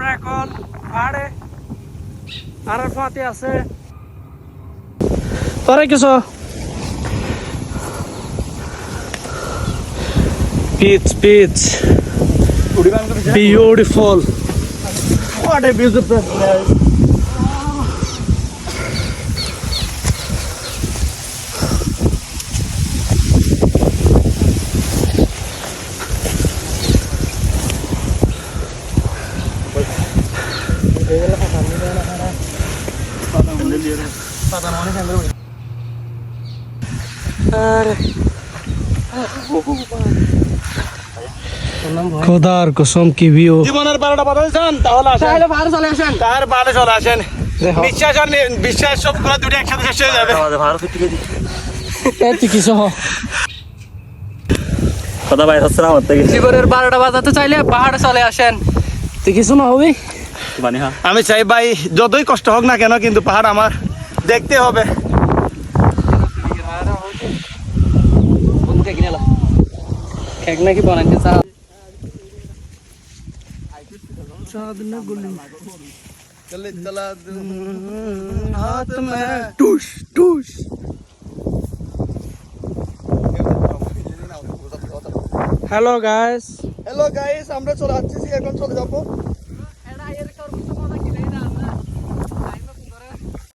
আমরা এখন পাহাড়ে আরাফাতে আছে তোরা কিছু beach beautiful What a beautiful place. খোদার কসম কি ভিউ জীবনের 12টা বাধা দিয়েছেন তাহলে আসেন পাহাড়ে চলে আসেন তার পাহাড়ে চলে আসেন বিশ্বাস আর বিশ্বাস সবগুলো দুটো একসাথে শেষ হয়ে যাবে এত কিছু কথা ভাই আসসালাম থেকে জীবনের 12টা বাজাতে চাইলে পাহাড়ে চলে আসেন তো কিছু না হবে আমি চাই ভাই যতই কষ্ট হোক না কেন কিন্তু পাহাড় আমার দেখতে হবে কেক নাকি বানাইতে চা হ্যালো গাইস আমরা চলে যাচ্ছি এখন চলে যাবো